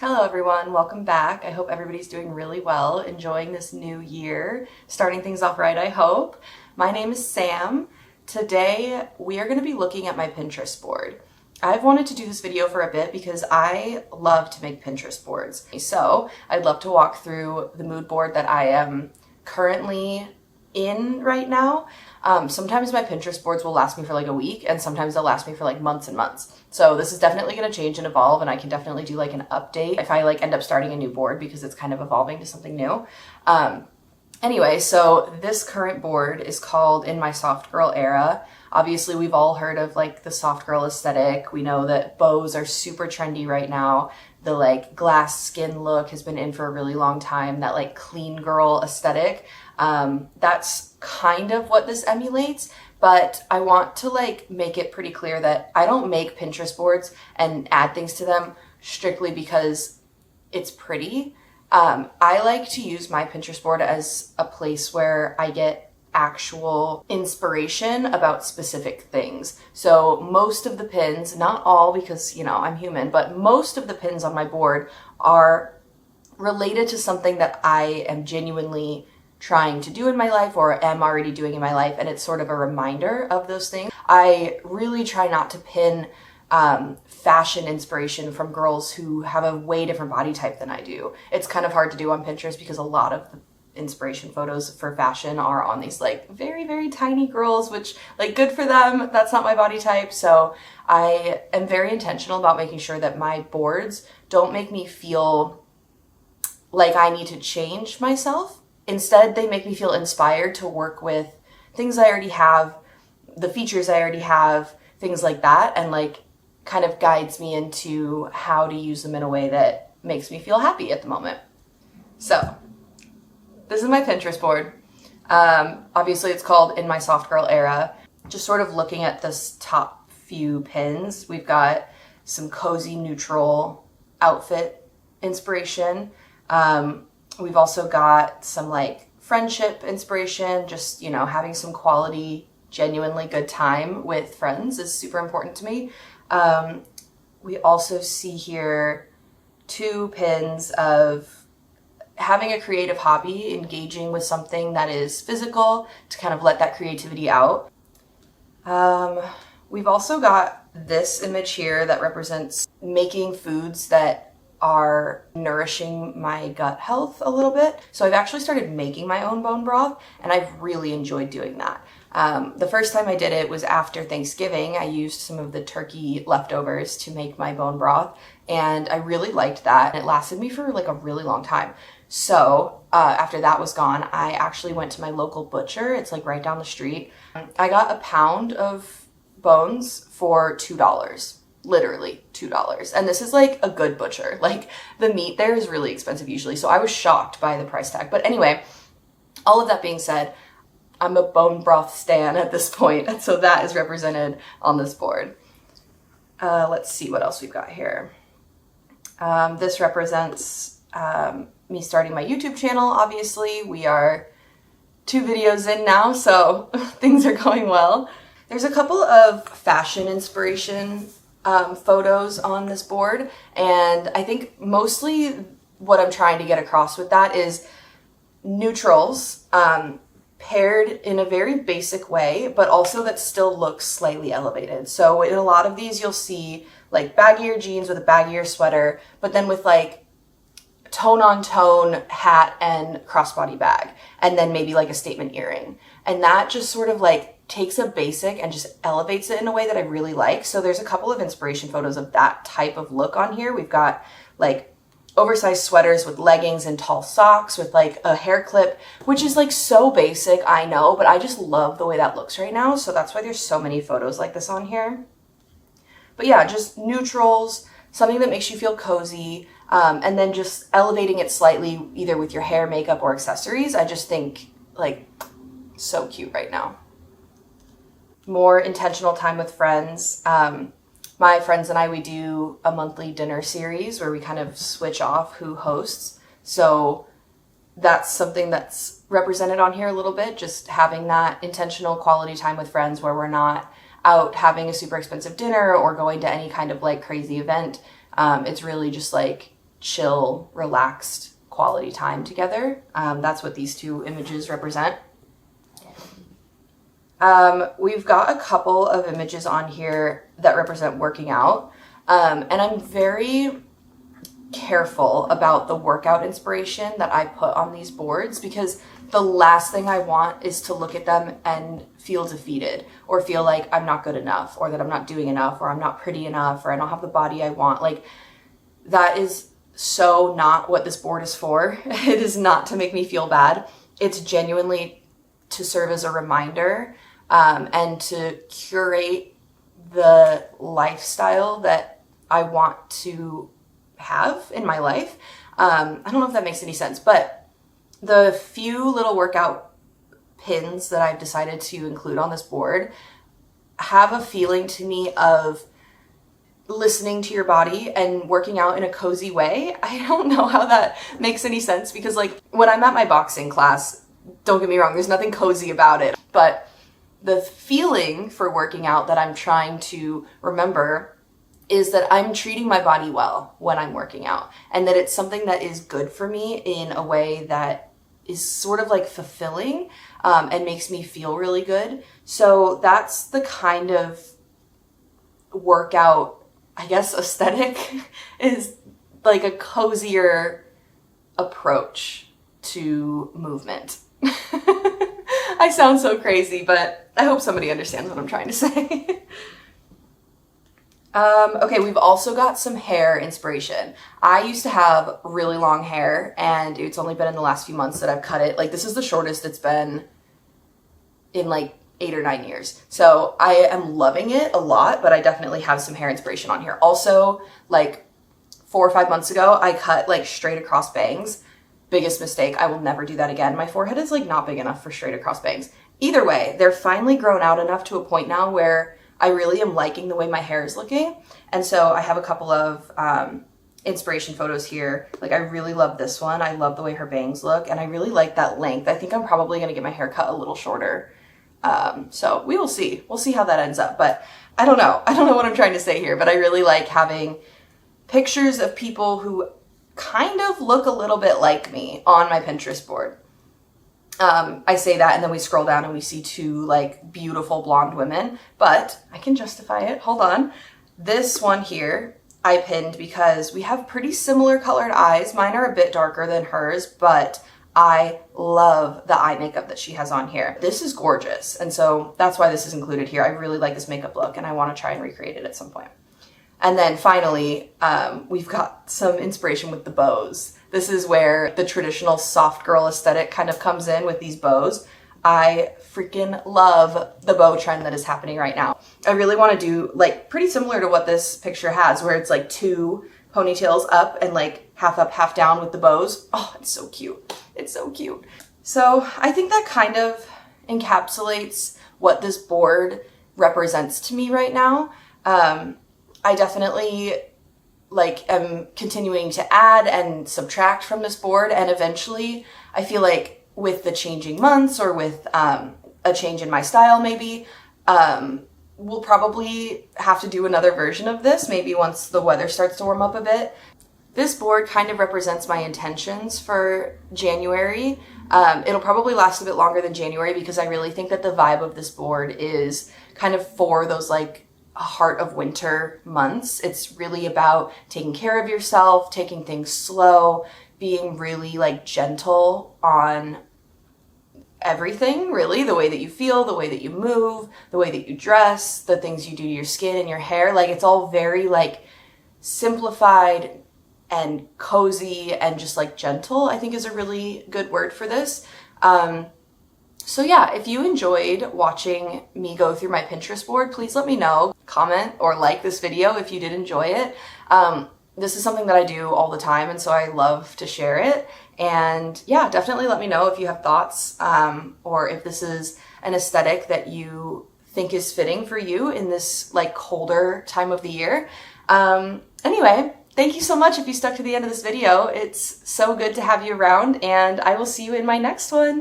Hello everyone, welcome back. I hope everybody's doing really well, enjoying this new year, starting things off right, I hope. My name is Sam. Today we are going to be looking at my Pinterest board. I've wanted to do this video for a bit because I love to make Pinterest boards. So I'd love to walk through the mood board that I am currently in right now. Sometimes my Pinterest boards will last me for like a week, and sometimes they'll last me for like months and months. So this is definitely going to change and evolve, and I can definitely do like an update if I like end up starting a new board because it's kind of evolving to something new. Anyway, so this current board is called In My Soft Girl Era. Obviously, we've all heard of like the soft girl aesthetic. We know that bows are super trendy right now. The like glass skin look has been in for a really long time. That like clean girl aesthetic. That's kind of what this emulates, but I want to like make it pretty clear that I don't make Pinterest boards and add things to them strictly because it's pretty. I like to use my Pinterest board as a place where I get actual inspiration about specific things. So most of the pins, not all because, you know, I'm human, but most of the pins on my board are related to something that I am genuinely trying to do in my life or am already doing in my life, and it's sort of a reminder of those things. I really try not to pin fashion inspiration from girls who have a way different body type than I do. It's kind of hard to do on Pinterest because a lot of the inspiration photos for fashion are on these like very, very tiny girls, which like good for them. That's not my body type. So I am very intentional about making sure that my boards don't make me feel like I need to change myself. Instead, they make me feel inspired to work with things I already have, the features I already have, things like that, and like kind of guides me into how to use them in a way that makes me feel happy at the moment. So this is my Pinterest board. Obviously it's called In My Soft Girl Era. Just sort of looking at this top few pins, we've got some cozy neutral outfit inspiration. We've also got some like friendship inspiration, just, you know, having some quality, genuinely good time with friends is super important to me. We also see here two pins of having a creative hobby, engaging with something that is physical to kind of let that creativity out. We've also got this image here that represents making foods that are nourishing my gut health a little bit. So I've actually started making my own bone broth, and I've really enjoyed doing that. The first time I did it was after Thanksgiving. I used some of the turkey leftovers to make my bone broth, and I really liked that. It lasted me for like a really long time. So after that was gone, I actually went to my local butcher. It's like right down the street. I got a pound of bones for $2. Literally $2. And this is like a good butcher. Like the meat there is really expensive usually. So I was shocked by the price tag. But anyway, all of that being said, I'm a bone broth stan at this point. And so that is represented on this board. Let's see what else we've got here. This represents me starting my YouTube channel. Obviously, we are 2 videos in now, so things are going well. There's a couple of fashion inspiration photos on this board, and I think mostly what I'm trying to get across with that is neutrals paired in a very basic way, but also that still looks slightly elevated. So in a lot of these you'll see like baggier jeans with a baggier sweater, but then with like tone on tone hat and crossbody bag, and then maybe like a statement earring. And that just sort of like takes a basic and just elevates it in a way that I really like. So there's a couple of inspiration photos of that type of look on here. We've got like oversized sweaters with leggings and tall socks with like a hair clip, which is like so basic, I know, but I just love the way that looks right now. So that's why there's so many photos like this on here. But yeah, just neutrals, something that makes you feel cozy, and then just elevating it slightly either with your hair, makeup, or accessories. I just think like so cute right now. More intentional time with friends. My friends and I, we do a monthly dinner series where we kind of switch off who hosts. So that's something that's represented on here a little bit, just having that intentional quality time with friends where we're not out having a super expensive dinner or going to any kind of like crazy event. It's really just like chill, relaxed quality time together. That's what these two images represent. We've got a couple of images on here that represent working out. And I'm very careful about the workout inspiration that I put on these boards, because the last thing I want is to look at them and feel defeated or feel like I'm not good enough, or that I'm not doing enough, or I'm not pretty enough, or I don't have the body I want. Like, that is so not what this board is for. It is not to make me feel bad. It's genuinely to serve as a reminder, and to curate the lifestyle that I want to have in my life. I don't know if that makes any sense, but the few little workout pins that I've decided to include on this board have a feeling to me of listening to your body and working out in a cozy way. I don't know how that makes any sense, because like when I'm at my boxing class, don't get me wrong, there's nothing cozy about it, but the feeling for working out that I'm trying to remember is that I'm treating my body well when I'm working out, and that it's something that is good for me in a way that is sort of like fulfilling, and makes me feel really good. So that's the kind of workout, I guess, aesthetic is like a cozier approach to movement. I sound so crazy, but I hope somebody understands what I'm trying to say. Okay, we've also got some hair inspiration. I used to have really long hair, and it's only been in the last few months that I've cut it. Like, this is the shortest it's been in like 8 or 9 years. So I am loving it a lot, but I definitely have some hair inspiration on here. Also, like 4 or 5 months ago, I cut like straight across bangs. Biggest mistake. I will never do that again. My forehead is like not big enough for straight across bangs. Either way, they're finally grown out enough to a point now where I really am liking the way my hair is looking. And so I have a couple of inspiration photos here. Like, I really love this one. I love the way her bangs look, and I really like that length. I think I'm probably going to get my hair cut a little shorter. So we will see. We'll see how that ends up. But I don't know. I don't know what I'm trying to say here, but I really like having pictures of people who kind of look a little bit like me on my Pinterest board. I say that, and then we scroll down and we see two like beautiful blonde women, but I can justify it. Hold on. This one here I pinned because we have pretty similar colored eyes. Mine are a bit darker than hers, but I love the eye makeup that she has on here. This is gorgeous, and so that's why this is included here. I really like this makeup look, and I want to try and recreate it at some point. And then finally, we've got some inspiration with the bows. This is where the traditional soft girl aesthetic kind of comes in with these bows. I freaking love the bow trend that is happening right now. I really want to do like pretty similar to what this picture has, where it's like 2 ponytails up and like half up, half down with the bows. Oh, it's so cute. It's so cute. So I think that kind of encapsulates what this board represents to me right now. I definitely like am continuing to add and subtract from this board, and eventually I feel like with the changing months, or with a change in my style maybe, we'll probably have to do another version of this, maybe once the weather starts to warm up a bit. This board kind of represents my intentions for January. It'll probably last a bit longer than January, because I really think that the vibe of this board is kind of for those like heart of winter months. It's really about taking care of yourself, taking things slow, being really like gentle on everything, really. The way that you feel, the way that you move, the way that you dress, the things you do to your skin and your hair. Like, it's all very like simplified and cozy and just like gentle, I think is a really good word for this. So yeah, if you enjoyed watching me go through my Pinterest board, please let me know. Comment or like this video if you did enjoy it. This is something that I do all the time, and so I love to share it. And yeah, definitely let me know if you have thoughts, or if this is an aesthetic that you think is fitting for you in this like colder time of the year. Anyway, thank you so much if you stuck to the end of this video. It's so good to have you around, and I will see you in my next one.